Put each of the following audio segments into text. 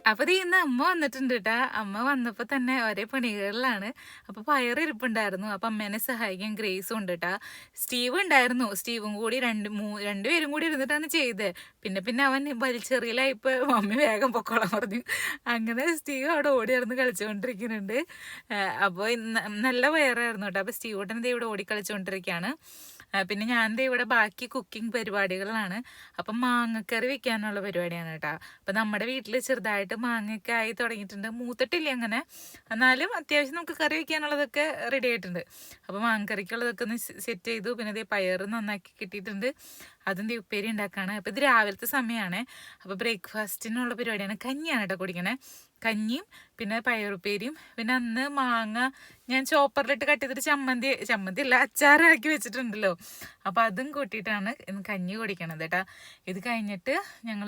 അപ്പൊ ഇന്ന് അമ്മ വന്നിട്ടുണ്ട് കേട്ടാ. അമ്മ വന്നപ്പോ തന്നെ ഒരേ പണികളിലാണ്. അപ്പൊ പയറിരിപ്പുണ്ടായിരുന്നു. അപ്പൊ അമ്മേനെ സഹായിക്കാൻ ഗ്രേസും ഉണ്ട് കേട്ടാ. സ്റ്റീവ് ഉണ്ടായിരുന്നു. സ്റ്റീവും കൂടി രണ്ടുപേരും കൂടി ഇരുന്നിട്ടാണ് ചെയ്തത്. പിന്നെ അവൻ വലിച്ചെറിയലായിപ്പോ മമ്മി വേഗം പൊക്കോളാൻ പറഞ്ഞു. അങ്ങനെ സ്റ്റീവ് അവിടെ ഓടിയായിരുന്നു കളിച്ചുകൊണ്ടിരിക്കുന്നുണ്ട്. അപ്പോൾ നല്ല പയറായിരുന്നു കേട്ടോ. അപ്പൊ സ്റ്റീവ് ഉടനെ ഇവിടെ ഓടി കളിച്ചുകൊണ്ടിരിക്കുകയാണ്. പിന്നെ ഞാൻ ഇവിടെ ബാക്കി കുക്കിംഗ് പരിപാടികളാണ്. അപ്പം മാങ്ങക്കറി വെക്കാനുള്ള പരിപാടിയാണ് കേട്ടോ. അപ്പം നമ്മുടെ വീട്ടിൽ ചെറുതായിട്ട് മാങ്ങയൊക്കെ ആയി തുടങ്ങിയിട്ടുണ്ട്. മൂത്തിട്ടില്ല അങ്ങനെ, എന്നാലും അത്യാവശ്യം നമുക്ക് കറി വെക്കാനുള്ളതൊക്കെ റെഡി ആയിട്ടുണ്ട്. അപ്പോൾ മാങ്ങക്കറിക്കുള്ളതൊക്കെ ഒന്ന് സെറ്റ് ചെയ്തു. പിന്നെ അതേ പയർ നന്നാക്കി കിട്ടിയിട്ടുണ്ട്. അതും ഉപ്പേരി ഉണ്ടാക്കുകയാണ്. അപ്പോൾ ഇത് രാവിലത്തെ സമയമാണ്. അപ്പോൾ ബ്രേക്ക്ഫാസ്റ്റിനുള്ള പരിപാടിയാണ്. കഞ്ഞിയാണ് കേട്ടോ കുടിക്കണേ. കഞ്ഞിയും പിന്നെ പയറുപ്പേരിയും. പിന്നെ അന്ന് മാങ്ങ ഞാൻ ചോപ്പറിലിട്ട് കട്ട് ചെയ്തിട്ട് ചമ്മന്തി അല്ല അച്ചാറാക്കി വെച്ചിട്ടുണ്ടല്ലോ. അപ്പോൾ അതും കൂട്ടിയിട്ടാണ് കഞ്ഞി കുടിക്കണത് കേട്ടോ. ഇത് കഴിഞ്ഞിട്ട് ഞങ്ങൾ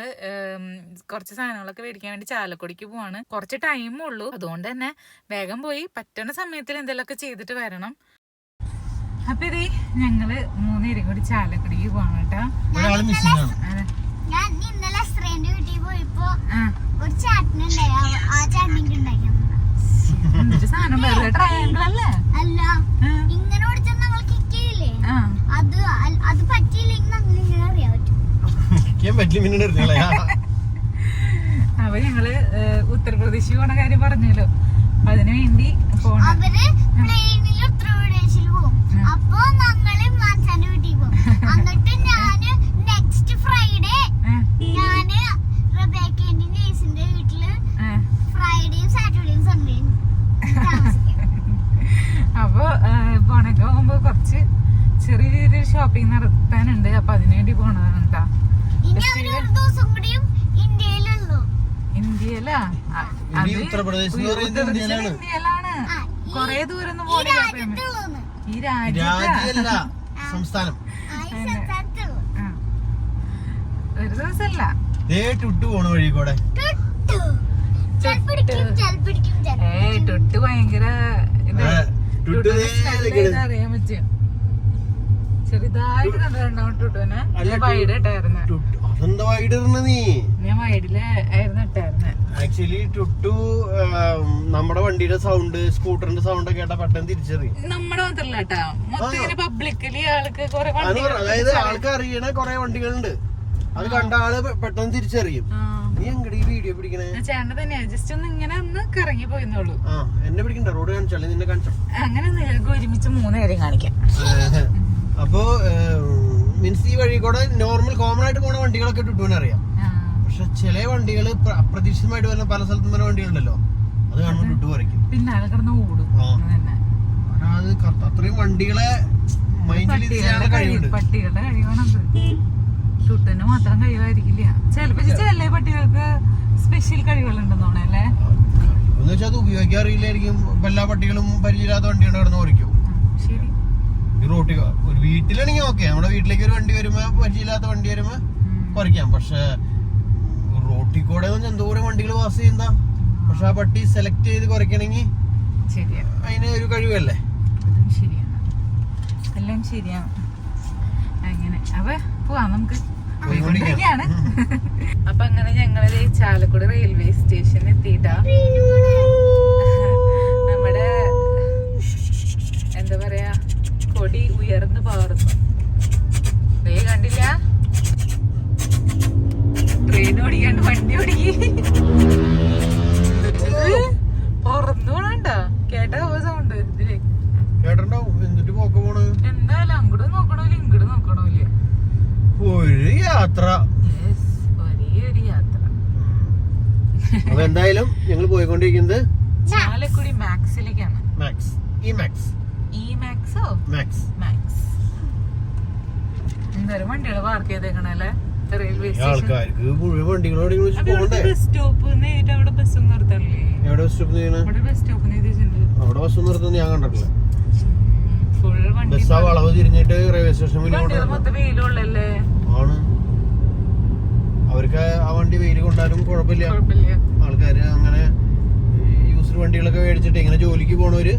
കുറച്ച് സാധനങ്ങളൊക്കെ മേടിക്കാൻ വേണ്ടി ചാലക്കുടിക്ക് പോവാണ്. കുറച്ച് ടൈമേ ഉള്ളൂ. അതുകൊണ്ട് തന്നെ വേഗം പോയി പറ്റുന്ന സമയത്തിൽ എന്തെങ്കിലുമൊക്കെ ചെയ്തിട്ട് വരണം. അപ്പൊ ഇത് ഞങ്ങള് 3 പേരും കൂടി ചാലക്കുടിക്ക് പോവാണ് കേട്ടോ. ഞാൻ ഇന്നലെ സ്ത്രീന്റെ വീട്ടിൽ പോയപ്പോ ഒരു ചാട്ടിനുണ്ടായി. ആ ചാട്ടിന് ഉണ്ടാക്കി സാധനം വേറെ ട്രയാങ്കിൾ അല്ലേ? അല്ല, ഇങ്ങനെ ഓടിച്ചാൽ നമ്മൾ കിക്കില്ലേ, അത് പറ്റിയില്ലെങ്കിൽ നമ്മൾ ഇങ്ങനെ അറിയാൻ പറ്റും. അപ്പൊ ഞങ്ങള് ഉത്തർപ്രദേശിൽ പോണ കാര്യം പറഞ്ഞല്ലോ. അതിനു വേണ്ടി അവര് പ്ലെയിനിൽ ഉത്തർപ്രദേശിൽ പോകും. അപ്പൊ ഞങ്ങള് മാച്ചാന്റെ വീട്ടിൽ പോകും. എന്നിട്ട് ഞാന് നെക്സ്റ്റ് ഫ്രൈഡേ ഞാന് റബേക്കേന്റെ നേഴ്സിന്റെ വീട്ടില് ഫ്രൈഡേയും സാറ്റർഡേയും സൺഡേയും താമസിക്കും. അപ്പൊ പോണൊക്കെ പോകുമ്പോ കുറച്ച് ചെറിയ രീതിയിൽ ഷോപ്പിംഗ് നടത്താനുണ്ട്. അപ്പൊ അതിനുവേണ്ടി പോണതാണ് കേട്ടോ. ഇനി ഒരു ദിവസം കൂടിയും ഇന്ത്യയിലുള്ളൂ. ഇന്ത്യയിലാ? ഇന്ത്യയിലാണ്. കൊറേ ദൂരം ഒന്നും പോണില്ല. ഈ രാജ്യല്ല, സംസ്ഥാനം. ഒരു ദിവസല്ല. പോണ വഴി കൂടെ ടുട്ട് ഭയങ്കര അറിയാൻ പറ്റും. ചെറുതായിട്ട് കണ്ടിട്ടുണ്ടാവും ടുട്ടുനെ. വൈഡ് ഇട്ടായിരുന്നു. അതെന്താ വൈഡ് ഇടുന്ന നീ? ഞാൻ വൈഡില് ആയിരുന്നു ഇട്ടായിരുന്നെ. ആക്ച്വലി ടുട്ടു നമ്മുടെ വണ്ടിയുടെ സൗണ്ട്, സ്കൂട്ടറിന്റെ സൗണ്ട് ഒക്കെ കേട്ടാ പെട്ടെന്ന് തിരിച്ചറിയും. നമ്മുടെ മാത്രല്ല കേട്ടാ, മൊത്തം പബ്ലിക്കലി ആൾക്ക് കുറെ, അതായത് ആൾക്ക് അറിയണ കുറെ വണ്ടികളുണ്ട്. അത് കണ്ട ആള് പെട്ടെന്ന് തിരിച്ചറിയും. നീ എങ്ങടെ ഈ വീഡിയോ പിടിക്കണേ? ചേട്ടൻ തന്നെയാ. ജസ്റ്റ് ഒന്ന് ഇങ്ങനെ ഒന്ന് കറങ്ങി പോയിന്നോളൂ. എന്നെ പിടിക്കണ്ട, റോഡ് കാണിച്ചാലേ നിന്നെ കാണിച്ചോ. അങ്ങനെ ഒരുമിച്ച് 3 പേരെയും കാണിക്കാം. അപ്പൊ മീൻസ് ഈ വഴി കൂടെ നോർമൽ കോമൺ ആയിട്ട് പോണ വണ്ടികളൊക്കെ ടുട്ടുവിനെ അറിയാം. പക്ഷെ ചില വണ്ടികൾ അപ്രതീക്ഷിതമായിട്ട് വരുന്ന പല സ്ഥലത്തും വരുന്ന വണ്ടികളുണ്ടല്ലോ, അത് കാണുമ്പോൾ ടുട്ടു പറയും. പിന്നെ ആൾ കിടന്ന് ഓടും. അത് അത്രയും വണ്ടികളെ പട്ടികളുടെ കഴിവാണത്. ടുട്ടിന് മാത്രം കഴിവായിരിക്കില്ല. ചിലപ്പോ ചില പട്ടികൾക്ക് സ്പെഷ്യൽ കഴിവുകളുണ്ടെന്നോണല്ലേ. എന്ന് വെച്ചാൽ അത് ഉപയോഗിക്കാൻ അറിയില്ലായിരിക്കും. എല്ലാ പട്ടികളും പരിചയമില്ലാത്ത വണ്ടിയാണ് കിടന്ന് ഓടിക്കും. ശരി. ഈ റോട്ടിൽ ഒരു വീട്ടിലാണെങ്കിൽ ഓക്കെ, നമ്മുടെ വീട്ടിലേക്ക് ഒരു വണ്ടി വരുമ്പോ പരിചയമില്ലാത്ത വണ്ടി വരുമ്പോ കുറയ്ക്കാം. പക്ഷെ റോട്ടിൽ കൂടെ എന്തോരം വണ്ടികൾ പാസ് ചെയ്യുന്ന. പക്ഷെ ആ പട്ടി സെലക്ട് ചെയ്ത് കുറയ്ക്കണമെങ്കിൽ അതിന് ഒരു കഴിവല്ലേ. ശരിയാണ്, എല്ലാം ശരിയാണ്. അങ്ങനെ അപ്പൊ പോവാം, നമുക്ക് പോയിക്കൊണ്ടിരിക്കുകയാണ്. അപ്പൊ അങ്ങനെ ഞങ്ങള് ചാലക്കുടി റെയിൽവേ സ്റ്റേഷനിൽ എത്തിയിട്ടാ. നമ്മുടെ എന്താ പറയാ, കൊടി ഉയർന്നു പാർന്നു. ദേ കണ്ടില്ല, ട്രെയിൻ ഓടിക്കാണ്ട് വണ്ടി ഓടിക്കി പുറന്നുകൊണ്ട കേട്ട സൗണ്ട് ഇതില്. എന്തായാലും അങ്ങോട്ട് നോക്കണോല്ല ഇങ്ങോട്ട് നോക്കണോല്ല. ഒരു യാത്ര, ഒരേ യാത്ര. അപ്പൊ എന്തായാലും ഞങ്ങൾ പോയിക്കൊണ്ടിരിക്കുന്നത് ചാലക്കുടി മാക്സിലേക്കാണ്. എന്തായാലും വണ്ടികൾ പാർക്ക് ചെയ്തേക്കണല്ലേ റെയിൽവേ ആൾക്കാർക്ക് മുഴുവൻ വണ്ടികളോട് ബസ് സ്റ്റോപ്പ് അവിടെ ബസ് നിർത്താനില്ലേ? എവിടെ ബസ് സ്റ്റോപ്പ് അവിടെ ബസ് നിർത്തുന്നത് ഞാൻ കണ്ടിട്ടില്ല. ബസ് ആ വളവ് തിരിഞ്ഞിട്ട് റെയിൽവേ സ്റ്റേഷൻ ആണ്. അവർക്ക് ആ വണ്ടി വെയിൽ കൊണ്ടാലും കുഴപ്പമില്ല. ആൾക്കാര് അങ്ങനെ യൂസ്ഡ് വണ്ടികളൊക്കെ മേടിച്ചിട്ട് ഇങ്ങനെ ജോലിക്ക് പോണവര്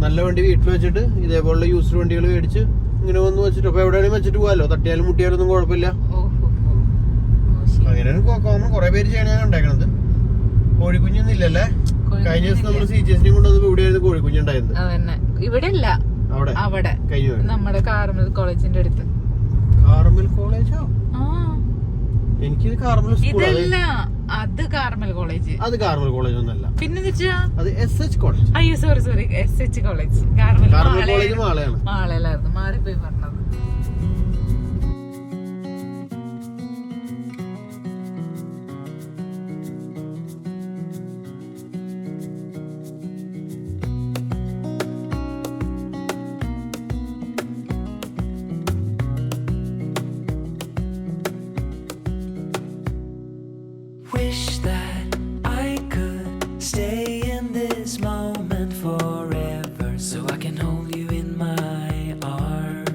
നല്ല വണ്ടി വീട്ടിൽ വെച്ചിട്ട് ഇതേപോലുള്ള യൂസ്ഡ് വണ്ടികൾ മേടിച്ച് ഇങ്ങനെ വന്ന് വെച്ചിട്ട് അപ്പൊ എവിടെയാണെങ്കിലും വെച്ചിട്ട് പോകാലോ. തട്ടിയാലും മുട്ടിയാലും ഒന്നും കുഴപ്പമില്ല. അങ്ങനെ കോമൺ കുറെ പേര് ചെയ്യണ ഞാൻ കണ്ടേക്കണത്. കോഴിക്കുഞ്ഞൊന്നുമില്ലല്ലേ? കഴിഞ്ഞ ദിവസം നമ്മള് CGSനെ കൊണ്ടുവന്ന് ഇവിടെയായിരുന്നു കോഴിക്കുഞ്ഞുണ്ടായിരുന്നു. അതന്നെ, ഇവിടെ ഇല്ല, അവിടെ നമ്മുടെ കാർമൽ കോളേജിന്റെ അടുത്ത്. കാർമൽ കോളേജോ? എനിക്കിത് കാർമൽ സ്കൂൾ. ഇതല്ല, അത് കാർമൽ കോളേജ്. അത് കാർമൽ കോളേജ് ഒന്നല്ല. പിന്നെ അത് SH കോളേജ്. അയ്യോ sorry, SH college. Carmel college മാളയാണ്. മാളയിലായിരുന്നു, മാറിപ്പോയി പറഞ്ഞത്. Wish that I could stay in this moment forever, so I can hold you in my arms.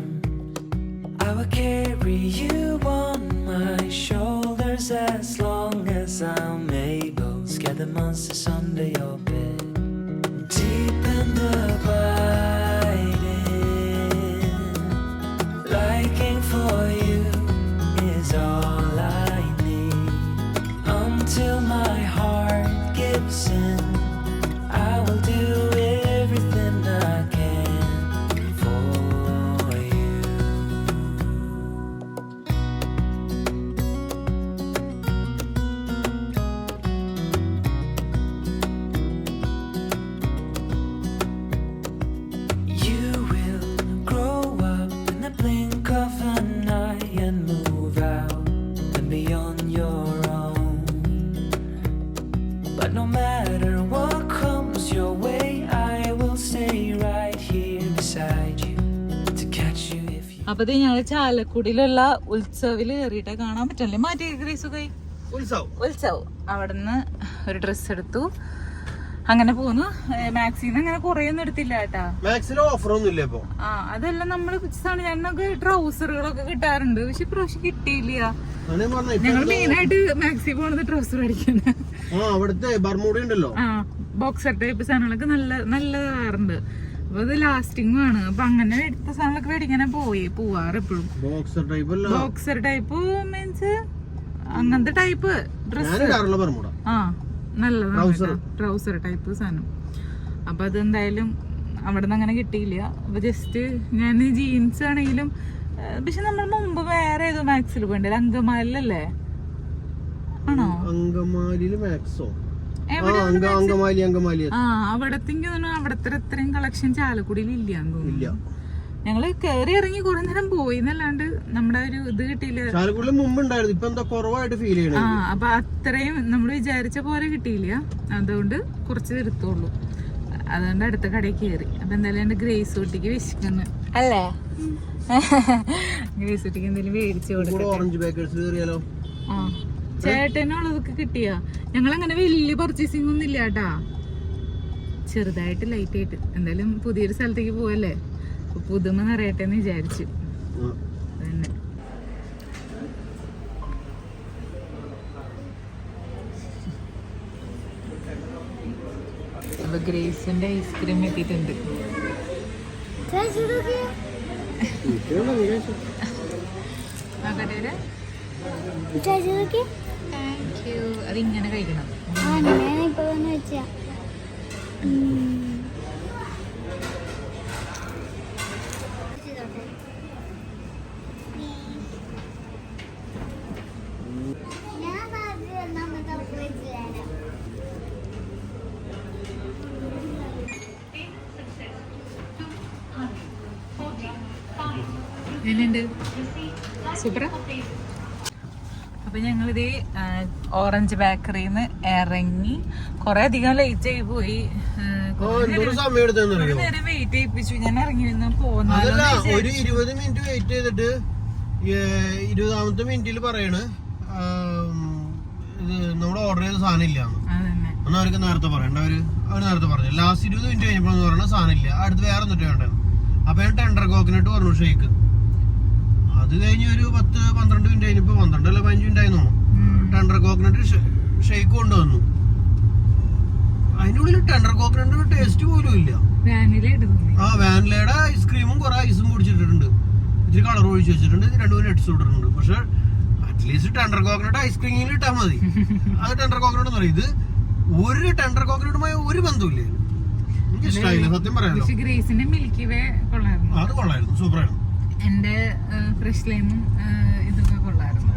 I will carry you on my shoulders as long as I'm able. Scare the monsters under your bed, deep and abiding. Liking for you is all I need. Until my heart gives in, I will do everything I can for you. You will grow up in the blink of an eye and move out and beyond your own. But no matter what comes your way, I will stay right here beside you to catch you if you. അപ്പൊ ഞങ്ങൾ ചാലക്കുടിയിലുള്ള ഉത്സവില് കയറിയിട്ട് കാണാൻ പറ്റല്ലേ, മാറ്റി ഗ്രീസുകൈ ഉത്സവ്. അവിടുന്ന് ഒരു dress എടുത്തു, അങ്ങനെ പോന്നു. മാക്സിന്ന് അങ്ങനെ കൊറേ ഒന്നും എടുത്തില്ല കേട്ടാ. മാക്സിൽ ഓഫർ ഒന്നുമില്ല ഇപ്പൊ. അതെല്ലാം നമ്മള് ഞങ്ങൾക്ക് ട്രൗസറുകളൊക്കെ കിട്ടാറുണ്ട്, പക്ഷെ ഇപ്രാവശ്യം കിട്ടിയില്ല. ഞങ്ങൾ മെയിനായിട്ട് മാക്സി പോണത് ട്രൗസർ അടിക്കുന്നത്. അവിടുത്തെ ബർമൂഡ ഉണ്ടല്ലോ, ബോക്സർ ടൈപ്പ് സാധനങ്ങളൊക്കെ നല്ലതാറുണ്ട്. അപ്പൊ അത് ലാസ്റ്റിംഗ് ആണ്. അപ്പൊ അങ്ങനെ എടുത്ത സാധനങ്ങളൊക്കെ മേടിക്കാനാ പോവാറ് എപ്പോഴും. ബോക്സർ ടൈപ്പ് മീൻസ് അങ്ങനത്തെ ടൈപ്പ് ഡ്രസ്. നല്ലതാണ് ട്രൗസർ ടൈപ്പ് സാധനം. അപ്പൊ അതെന്തായാലും അവിടെ നിന്ന് അങ്ങനെ കിട്ടിയില്ല. അപ്പൊ ജസ്റ്റ് ഞാൻ ജീൻസ് ആണെങ്കിലും, പക്ഷെ നമ്മൾ മുമ്പ് വേറെ ഏതോ മാക്സിൽ പോയിണ്ടല്ലോ, അങ്കമാലിലല്ലേ? ആണോ? അങ്കമാലിയില് മാക്സോ? അവിടത്തേക്ക് അവിടത്തെ അത്രയും കളക്ഷൻ ചാലക്കുടിയിൽ ഇല്ലാന്ന് തോന്നുന്നു. ഞങ്ങള് കേറി ഇറങ്ങി കുറെ നേരം പോയി എന്നല്ലാണ്ട് നമ്മുടെ ഒരു ഇത് കിട്ടിയില്ല. അപ്പൊ അത്രയും നമ്മൾ വിചാരിച്ച പോലെ കിട്ടിയില്ല. അതുകൊണ്ട് കുറച്ച് എടുത്തോളൂ. അതുകൊണ്ട് അടുത്ത കടയിൽ കയറി. അപ്പൊ എന്തായാലും എന്റെ ഗ്രേസ് കുട്ടിക്ക് വിശക്കുന്നു അല്ലേ? ഗ്രേസ് കുട്ടിക്ക് എന്തെങ്കിലും മേടിച്ചു കൊടുക്കും. ചേട്ടനുള്ളതൊക്കെ കിട്ടിയാ. ഞങ്ങളങ്ങനെ വലിയ പർച്ചേസിംഗ് ഒന്നും ഇല്ല കേട്ടാ, ചെറുതായിട്ട് ലൈറ്റ് ആയിട്ട്. എന്തായാലും പുതിയൊരു സ്ഥലത്തേക്ക് പോവല്ലേ, പുതുമ നിറയട്ടെ എന്ന് വിചാരിച്ചു. അതന്നെ. അപ്പൊ ഗ്രേസിന്റെ ഐസ്ക്രീം എത്തിയിട്ടുണ്ട്. അതിങ്ങനെ കഴിക്കണം. എന്നുണ്ട് സൂപ്പറാ. അപ്പൊ ഞങ്ങളിത് ഓറഞ്ച് ബേക്കറിന്ന് ഇറങ്ങി കൊറേ അധികം ലേറ്റ് ആയി പോയി. നേരം വെയിറ്റ് ചെയ്യിപ്പിച്ചു. ഞാൻ ഇറങ്ങി വന്ന് പോകുന്നത് ഒരു 20 മിനിറ്റ് വെയിറ്റ് ചെയ്തിട്ട് 20ാമത്തെ മിനിറ്റിൽ പറയണ് ഇത് നമ്മൾ ഓർഡർ ചെയ്ത സാധനം ഇല്ല. ഒന്ന് അവർക്ക് നേരത്തെ പറയണ്ട. അവര് നേരത്തെ പറഞ്ഞു. ലാസ്റ്റ് 20 മിനിറ്റ് കഴിഞ്ഞപ്പോൾ പറഞ്ഞ സാധനം ഇല്ല, അടുത്ത് വേറെ എന്നിട്ട് വേണ്ട. അപ്പൊ ഞാൻ ടെൻഡർ കോക്കനട്ട് പറഞ്ഞു ഷേക്ക്. അത് കഴിഞ്ഞ് ഒരു 10-12 മിനിറ്റ് കഴിഞ്ഞപ്പോ 12 അല്ല 15 മിനിറ്റ് ആയിരുന്നു ടെൻഡർ കോക്കനട്ട് ഷേക്ക് കൊണ്ടുവന്നു. അതിനുള്ളിൽ ടെൻഡർ കോക്കനട്ടിന്റെ ടേസ്റ്റ് പോലും ഇല്ല. വാനിലയുടെ ഐസ്ക്രീമും കുറെ ഐസും പൊടിച്ചിട്ടിട്ടുണ്ട്, ഇത്തിരി കളർ ഒഴിച്ച് വെച്ചിട്ടുണ്ട്, 2-3 നട്ട്സ് ഇട്ടിട്ടുണ്ട്. പക്ഷെ അറ്റ്ലീസ്റ്റ് ടെൻഡർ കോക്കനട്ട് ഐസ്ക്രീമിൽ ഇട്ടാൽ മതി. അത് ടെൻഡർ കോക്കനട്ട് എന്ന് പറയും. ഇത് ഒരു ടെൻഡർ കോക്കനട്ടുമായി ഒരു ബന്ധമില്ല. എനിക്ക് ഇഷ്ടമായില്ല സത്യം പറയാലോ. പക്ഷെ ഗ്രേസിന്റെ മിൽക്കി വേ കൊള്ളായിരുന്നു. അത് കൊള്ളായിരുന്നു, സൂപ്പറായിരുന്നു. എന്റെ ഫ്രഷ് ലൈമും ഇതൊക്കെ കൊള്ളായിരുന്നു.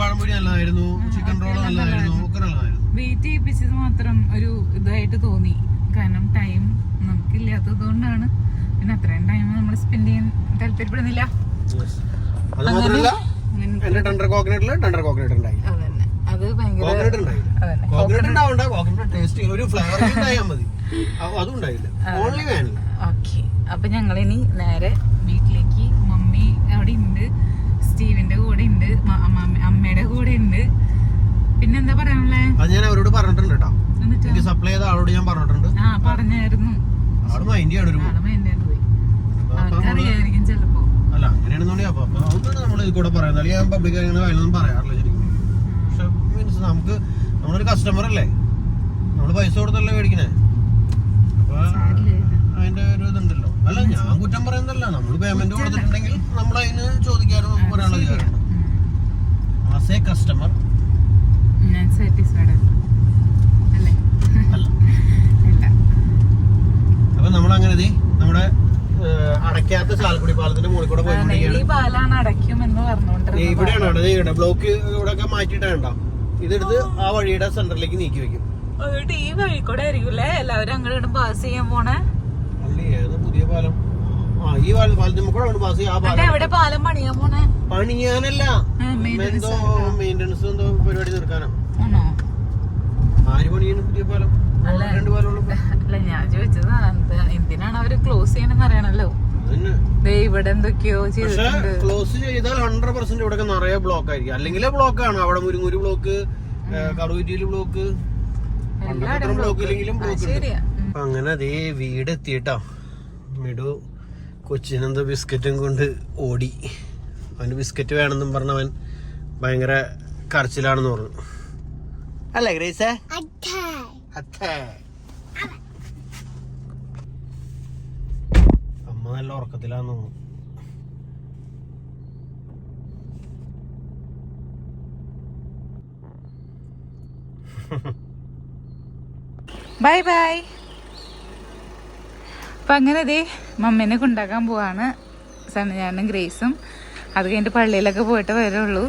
പഴംപൊരി നല്ലതായിരുന്നു, ചിക്കൻ റോൾ നല്ലതായിരുന്നു, ഒക്കെ നല്ലതായിരുന്നു. വെയിറ്റ് ചെയ്യിപ്പിച്ചത് മാത്രം ഒരു ഇതായിട്ട് തോന്നി. കാരണം ടൈം നമുക്കില്ലാത്തത് കൊണ്ടാണ്. പിന്നെ അത്രയും ടൈം നമ്മൾ സ്പെൻഡ് ചെയ്യാൻ താല്പര്യപ്പെടുന്നില്ല. അത് മാത്രമല്ല എന്റെ ടെൻഡർ കോക്കനട്ടില് ടെൻഡർ കോക്കനട്ട് ഉണ്ടായി. അതന്നെ, അത് ഭയങ്കര കോക്കനട്ട് ഉണ്ടായില്ല. കോക്കനട്ട് ഉണ്ടാവണ്ട, കോക്കനട്ട് ടേസ്റ്റ് ഒരു ഫ്ലേവർ ഉണ്ടായാൽ മതി. അതും ഉണ്ടായില്ല, ഓൺലി വാനില. ഓക്കെ, അപ്പൊ ഞങ്ങളിനി നേരെ വീട്ടിലേക്ക്. മമ്മി അവിടെ ഉണ്ട്, സ്റ്റീവിന്റെ കൂടെ ഉണ്ട്, അമ്മയുടെ കൂടെ ഉണ്ട്. പിന്നെന്താ പറയാനുള്ളേ? അത് ഞാൻ അവരോട് പറഞ്ഞിട്ടുണ്ട് കേട്ടോ. എനിക്ക് സപ്ലൈ ചെയ്ത ആളോട് ഞാൻ പറഞ്ഞിട്ടുണ്ട്. പറഞ്ഞായിരുന്നു. ആള് മൈൻഡ് ചെയ്യാണ് പോയി. അവർക്കറിയായിരിക്കും ചിലപ്പോ. അല്ല അങ്ങനെയാണെന്നുണ്ടെങ്കിൽ അപ്പൊ അതുകൊണ്ടാണ് നമ്മൾ ഇത് കൂടെ പറയുന്നത്. അല്ലെങ്കിൽ ഞാൻ പബ്ലിക് അങ്ങനെ അതിലൊന്നും പറയാറില്ല ശരിക്കും. പക്ഷെ മീൻസ് നമുക്ക് നമ്മളൊരു കസ്റ്റമർ അല്ലേ, നമ്മള് പൈസ കൊടുത്തല്ലേ മേടിക്കണേ. അപ്പൊ അതിന്റെ ഒരു ഇതുണ്ടല്ലോ. അല്ല ഞാൻ കുറ്റം പറയുന്നതല്ല, നമ്മള് പേയ്മെന്റ് കൊടുത്തിട്ടുണ്ടെങ്കിൽ നമ്മൾ അതിന് ചോദിക്കാനും പറയാനുള്ള അധികാരമുണ്ട്. ആസ് എ കസ്റ്റമർ ഞാൻ സാറ്റിസ്ഫൈഡ് അല്ലേ? അല്ല. അല്ല. അപ്പൊ നമ്മളങ്ങനെ നമ്മുടെ അടയ്ക്കാത്ത ചാലക്കുടി പാലത്തിന്റെ മുകളിൽ കൂടെ പോയിക്കൊണ്ടിരിക്കുകയാണ്. പാലാണ് അടയ്ക്കുമെന്ന് പറഞ്ഞോണ്ടിരുന്നത്. ഇവിടെയാണ് ഇവിടെ ബ്ലോക്ക് ഇവിടെ ഒക്കെ മാറ്റിയിട്ടാണ്. ഇതെടുത്ത് ആ വഴിയുടെ സെന്ററിലേക്ക് നീക്കി വെക്കും. അതുകൊണ്ട് ഈ വഴി കൂടെ ആയിരിക്കുമല്ലേ എല്ലാവരും അങ്ങോട്ട് പാസ് ചെയ്യാൻ പോണേ? അല്ലേ, ഏത് പുതിയ പാലം? ഈ പാലത്തിന് കൂടെ പാസ് ചെയ്യാം. ആ പാലം എവിടെ പാലം പണിയാൻ പോണേ? പണിയാനല്ല, എന്തോ മെയിന്റനൻസ് എന്തോ പരിപാടി തീർക്കാനോ. ആണോ? ആര് പണിയാണ് പുതിയ പാലം? രണ്ട് പാലമുള്ള. അല്ല, ഞാൻ ചോദിച്ചത് എന്തിനാണ് അവര് ക്ലോസ് ചെയ്യണമെന്ന് അറിയണല്ലോ. ഇവിടെ എന്തൊക്കെയോ ചെയ്തിട്ടുണ്ട്. ക്ലോസ് ചെയ്താൽ 100% ഇവിടെ നിറയെ ബ്ലോക്ക് ആയിരിക്കും. അല്ലെങ്കിൽ ബ്ലോക്ക് ആണ്. അവിടെ മുരുങ്ങൂര് ബ്ലോക്ക്, കടുവറ്റിയില് ബ്ലോക്ക്, ബ്ലോക്ക് ഇല്ലെങ്കിലും ബ്ലോക്ക് ഉണ്ട്. അങ്ങനെ അതേ വീട് എത്തിയിട്ടോ. മിടു കൊച്ചിനെന്തോ ബിസ്ക്കറ്റും കൊണ്ട് ഓടി. അവന് ബിസ്ക്കറ്റ് വേണമെന്നും പറഞ്ഞവൻ ഭയങ്കര കരച്ചിലാണെന്ന് പറഞ്ഞു. അല്ലേ ഗ്രേസേ? അമ്മ നല്ല ഉറക്കത്തിലാന്ന് തോന്നുന്നു. Bye bye. അപ്പം അങ്ങനെ ദേ മമ്മീനെ കൊണ്ടാക്കാൻ പോവാണ്. ഞാനും ഗ്രേസും. അത് കഴിഞ്ഞിട്ട് പള്ളിയിലൊക്കെ പോയിട്ട് വരുള്ളൂ.